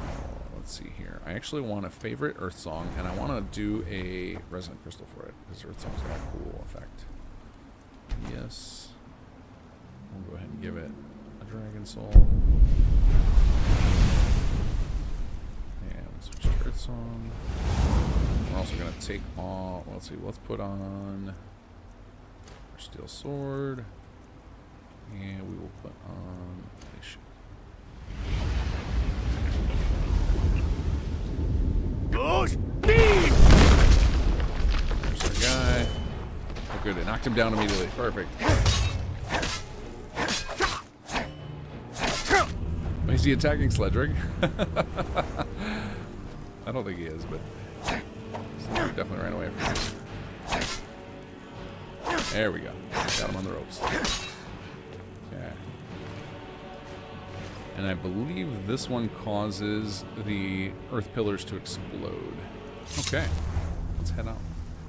let's see here. I actually want a favorite Earth Song, and I want to do a Resonant Crystal for it, because Earth Song's got a cool effect. Yes. We'll go ahead and give it a Dragon Soul. And we'll switch to Earth Song. We're also going to take all... Let's see, let's put on our Steel Sword. And we will put on... Gosh, There's our guy. Oh, good. It knocked him down immediately. Perfect. Is he attacking Sledrig? I don't think he is, but Sledrig definitely ran away from him. There we go. Got him on the ropes. Okay. And I believe this one causes the earth pillars to explode. Okay, let's head out.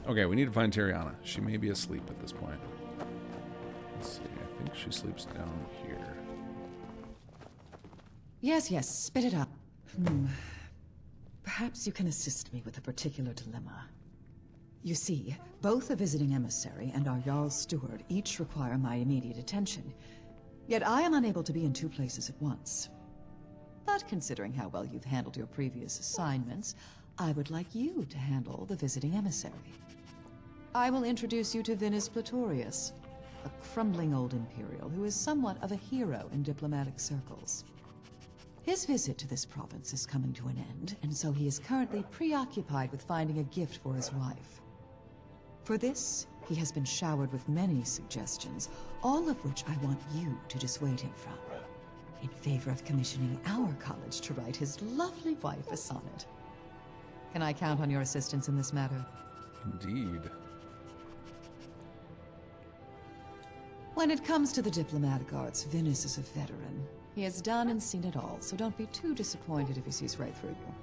Okay, we need to find Tariana. She may be asleep at this point. Let's see, I think she sleeps down here. Yes, spit it up. Perhaps you can assist me with a particular dilemma. You see, both a visiting emissary and our Jarl's steward each require my immediate attention. Yet I am unable to be in 2 places at once. But considering how well you've handled your previous assignments, I would like you to handle the visiting emissary. I will introduce you to Vinnus Platorius, a crumbling old Imperial who is somewhat of a hero in diplomatic circles. His visit to this province is coming to an end, and so he is currently preoccupied with finding a gift for his wife. For this, he has been showered with many suggestions, all of which I want you to dissuade him from, in favor of commissioning our college to write his lovely wife a sonnet. Can I count on your assistance in this matter? Indeed. When it comes to the diplomatic arts, Vinnus is a veteran. He has done and seen it all, so don't be too disappointed if he sees right through you.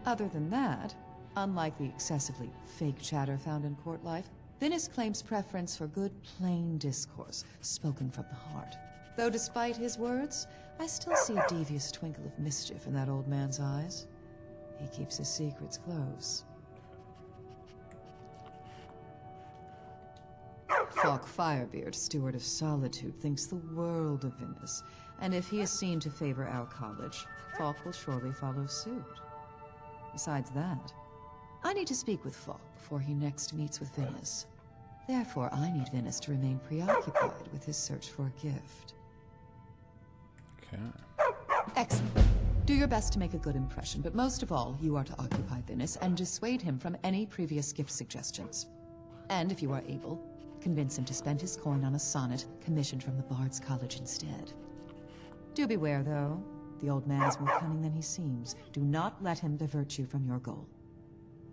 Other than that, unlike the excessively fake chatter found in court life, Vinnus claims preference for good, plain discourse, spoken from the heart. Though despite his words, I still see a devious twinkle of mischief in that old man's eyes. He keeps his secrets close. Falk Firebeard, Steward of Solitude, thinks the world of Vinnus, and if he is seen to favor our college, Falk will surely follow suit. Besides that, I need to speak with Falk before he next meets with Vinnus. Therefore, I need Vinnus to remain preoccupied with his search for a gift. Okay. Excellent. Do your best to make a good impression, but most of all, you are to occupy Vinnus and dissuade him from any previous gift suggestions. And if you are able, convince him to spend his coin on a sonnet commissioned from the Bard's College instead. Do beware, though. The old man is more cunning than he seems. Do not let him divert you from your goal.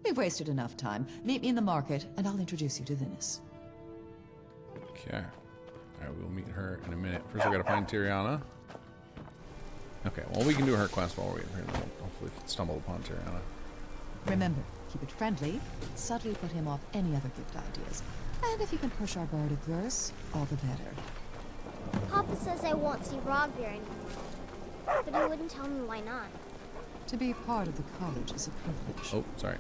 We've wasted enough time. Meet me in the market, and I'll introduce you to Vinnus. Okay. Alright, we'll meet her in a minute. First, we gotta find Tiriana. Okay, well, we can do her quest while we're waiting for her, and then we'll hopefully stumble upon Tiriana. Remember, keep it friendly, but subtly put him off any other gift ideas. And if you can push our bardic verse, all the better. Papa says I won't see Rogvir anymore, but he wouldn't tell me why not. To be part of the college is a privilege. Oh, sorry.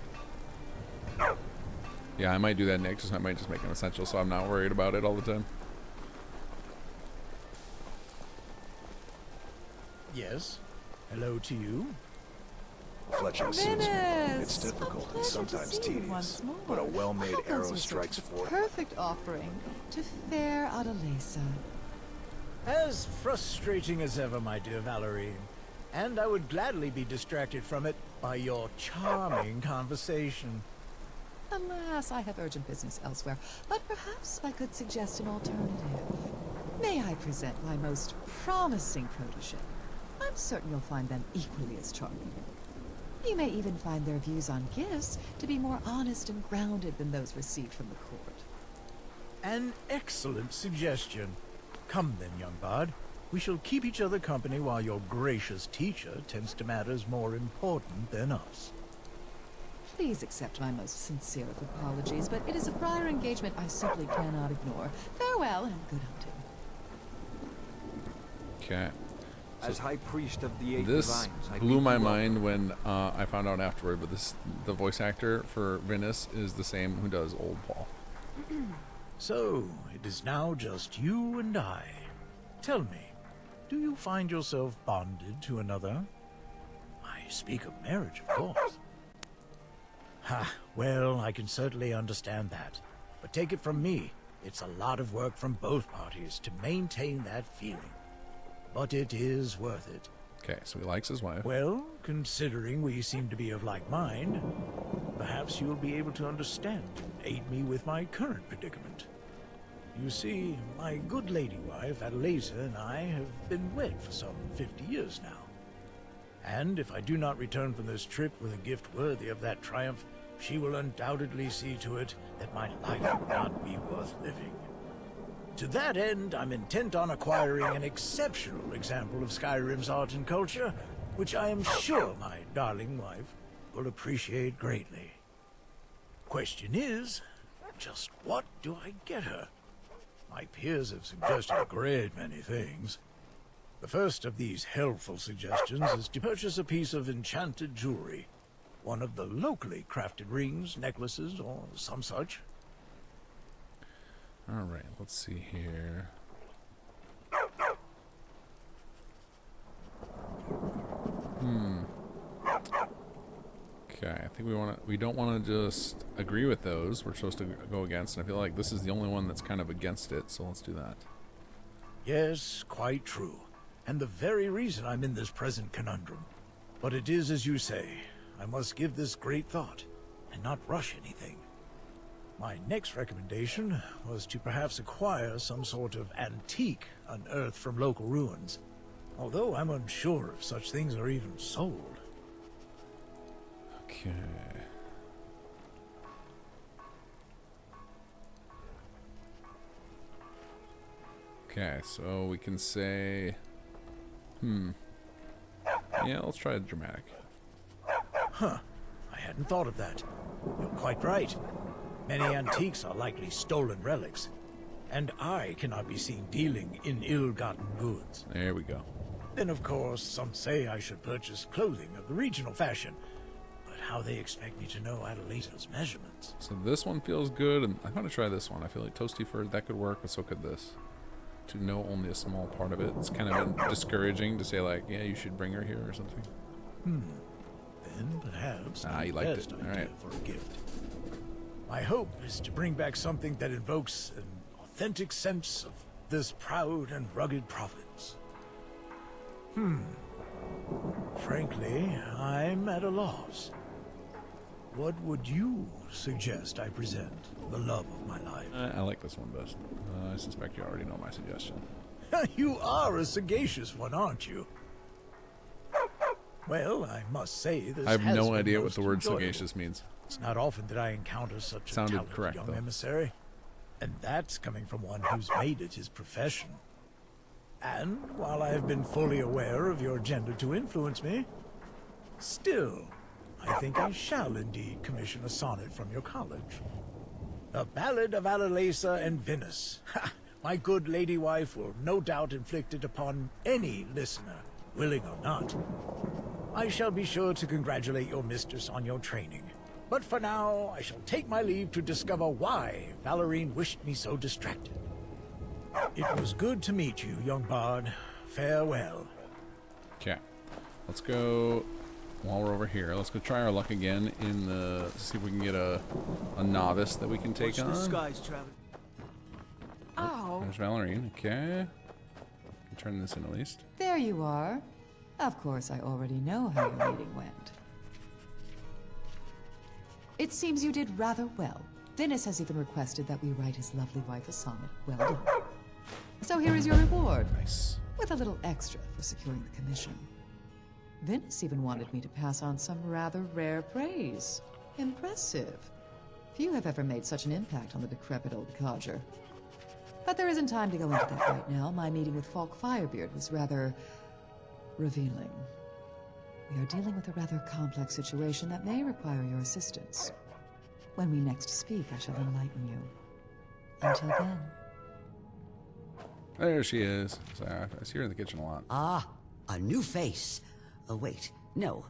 Yeah, I might do that next. I might just make an essential so I'm not worried about it all the time. Yes. Hello to you. Fletching suits me. Vinnus! It's difficult A and pleasure sometimes to see you tedious, once more. but a well-made How goes arrow your strikes search for forth. perfect offering to fair Adalesa. As frustrating as ever, my dear Valerine. And I would gladly be distracted from it by your charming conversation. Alas, I have urgent business elsewhere, but perhaps I could suggest an alternative. May I present my most promising protege? I'm certain you'll find them equally as charming. You may even find their views on gifts to be more honest and grounded than those received from the court. An excellent suggestion. Come then, young bard. We shall keep each other company while your gracious teacher tends to matters more important than us. Please accept my most sincere of apologies, but it is a prior engagement I simply cannot ignore. Farewell and good hunting. Okay. As High Priest of the Eight This Divines, I blew bid my you welcome. mind when I found out afterward, but the voice actor for Vinnus is the same who does Old Paul. So, it is now just you and I. Tell me, do you find yourself bonded to another? I speak of marriage, of course. Ha, well, I can certainly understand that. But take it from me, it's a lot of work from both parties to maintain that feeling. But it is worth it. Okay, so he likes his wife. Well, considering we seem to be of like mind, perhaps you'll be able to understand and aid me with my current predicament. You see, my good lady wife, Adalesa, and I have been wed for some 50 years now. And if I do not return from this trip with a gift worthy of that triumph, she will undoubtedly see to it that my life will not be worth living. To that end, I'm intent on acquiring an exceptional example of Skyrim's art and culture, which I am sure my darling wife will appreciate greatly. Question is, just what do I get her? My peers have suggested a great many things. The first of these helpful suggestions is to purchase a piece of enchanted jewelry, one of the locally crafted rings, necklaces, or some such. Alright, let's see here. Okay, I think we don't want to just agree with those. We're supposed to go against, and I feel like this is the only one that's kind of against it, so let's do that. Yes, quite true. and the very reason I'm in this present conundrum. But it is as you say, I must give this great thought, and not rush anything. My next recommendation was to perhaps acquire some sort of antique unearthed from local ruins, although I'm unsure if such things are even sold. Okay. Okay, so we can say, yeah, let's try the dramatic. Huh. I hadn't thought of that. You're quite right. Many antiques are likely stolen relics, and I cannot be seen dealing in ill-gotten goods. There we go. Then, of course, some say I should purchase clothing of the regional fashion, but how they expect me to know Adelaita's measurements? So this one feels good, and I'm going to try this one. I feel like Toasty Fur, that could work, but so could this. To know only a small part of it, it's kind of been discouraging to say, like, yeah, you should bring her here or something. Then perhaps not you the liked best it. idea All right. for a gift. My hope is to bring back something that invokes an authentic sense of this proud and rugged province. Frankly, I'm at a loss. What would you suggest I present the love of my life? I like this one best. I suspect you already know my suggestion. You are a sagacious one, aren't you? Well, I must say this I have has no been idea what most the word enjoyable. sagacious means. It's not often that I encounter such a Sounded talented correct, young though. emissary. And that's coming from one who's made it his profession. And while I have been fully aware of your agenda to influence me, still, I think I shall indeed commission a sonnet from your college. A ballad of Adelaisa and Vinnus. Ha! My good lady wife will no doubt inflict it upon any listener, willing or not. I shall be sure to congratulate your mistress on your training. But for now, I shall take my leave to discover why Valorine wished me so distracted. It was good to meet you, young bard. Farewell. Okay, let's go. While we're over here, let's go try our luck again in the. See if we can get a novice that we can take on. skies, Travis. Oh. There's Valorine. Okay, turn this in at least. There you are. Of course, I already know how your meeting went. It seems you did rather well. Vinnus has even requested that we write his lovely wife a sonnet. Well done. So here is your reward. Nice. With a little extra for securing the commission. Vinnus even wanted me to pass on some rather rare praise. Impressive. Few have ever made such an impact on the decrepit old codger. But there isn't time to go into that right now. My meeting with Falk Firebeard was rather revealing. We are dealing with a rather complex situation that may require your assistance. When we next speak, I shall enlighten you. Until then. There she is. So I see her in the kitchen a lot. Ah, a new face. Wait, no,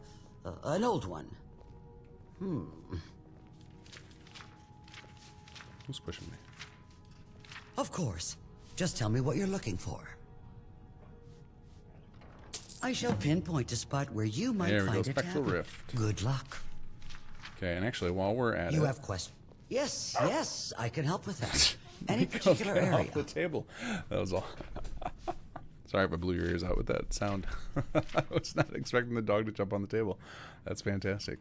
an old one. Who's pushing me? Of course. Just tell me what you're looking for. I shall pinpoint a spot where you might There we find go, a Spectral tablet. Rift. Good luck. Okay, and actually, while we're at You it, have questions? Yes, I can help with that. Any go particular get area? off the table. That was all. Sorry if I blew your ears out with that sound. I was not expecting the dog to jump on the table. That's fantastic.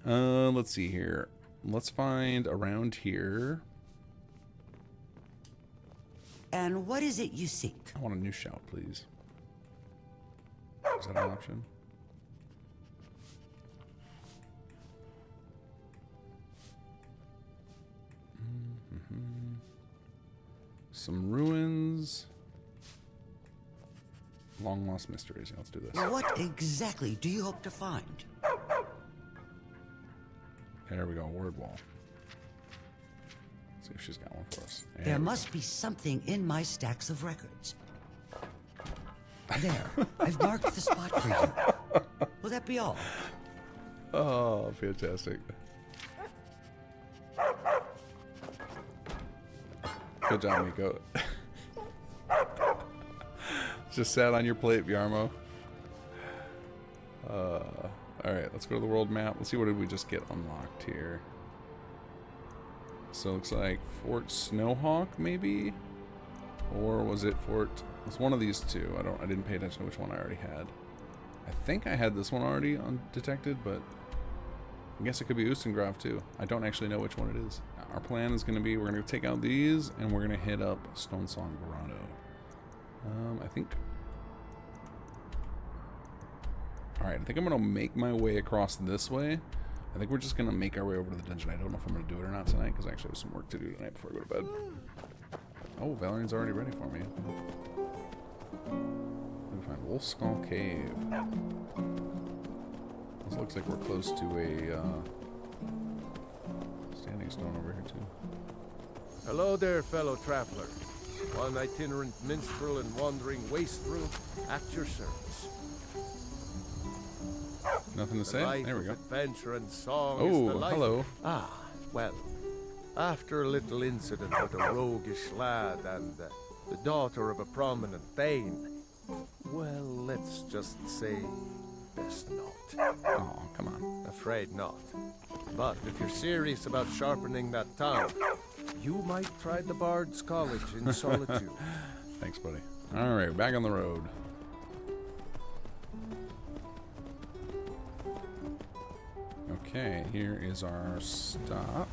Let's see here. Let's find around here. And what is it you seek? I want a new shout, please. Is that an option? Some ruins. Long lost mysteries. Yeah, let's do this. What exactly do you hope to find? There we go. Word wall. Let's see if she's got one for us. There must be something in my stacks of records. There, I've marked the spot for you. Will that be all? Oh, fantastic. Good job, Miko. Just sat on your plate, Yarmo. Alright, let's go to the world map. Let's see what did we just get unlocked here. So it looks like Fort Snowhawk, maybe? Or was it Fort It's one of these two. I didn't pay attention to which one I already had. I think I had this one already undetected, but I guess it could be Ustengrav too. I don't actually know which one it is. Our plan is going to be we're going to take out these and we're going to hit up Stone Song Grotto. I think... Alright, I think I'm going to make my way across this way. I think we're just going to make our way over to the dungeon. I don't know if I'm going to do it or not tonight, because I actually have some work to do tonight before I go to bed. Oh, Valerian's already ready for me. Let me find Wolf Skull Cave. This looks like we're close to a standing stone over here, too. Hello there, fellow traveler. One itinerant minstrel and wandering wastrel at your service. Nothing to say? There we go. Adventure and song oh, is the life. Hello. Ah, well, after a little incident with a roguish lad and the daughter of a prominent thane, well, let's just say best not. Oh, come on. Afraid not. But if you're serious about sharpening that tongue, you might try the Bard's College in Solitude. Thanks, buddy. Alright, back on the road. Okay, here is our stop.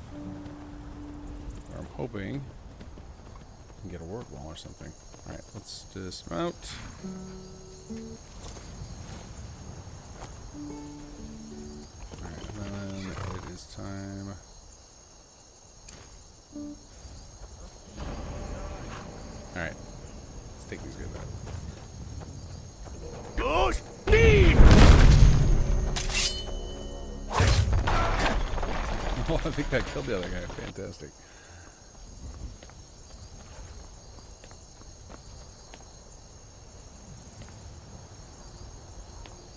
I'm hoping we can get a word wall or something. Alright, let's dismount. Alright, then it is time. Alright, let's take these guys out. Ghost Deed! Oh, I think that killed the other guy. Fantastic.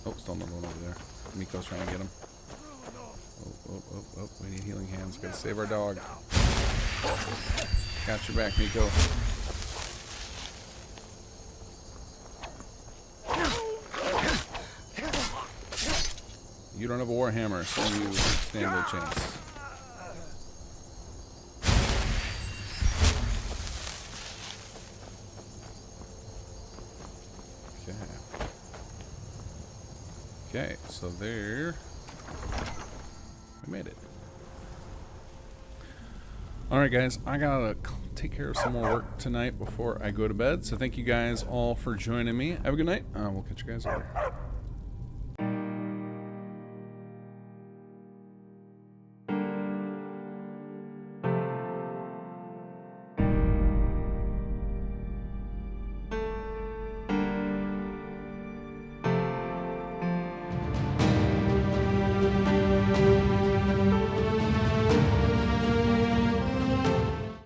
Oh, still another one over there. Miko's trying to get him. Oh, we need healing hands. Gotta save our dog. Got your back, Miko. You don't have a warhammer, so you stand no chance. Okay, so there, we made it. Alright guys, I gotta take care of some more work tonight before I go to bed, so thank you guys all for joining me. Have a good night, we'll catch you guys later.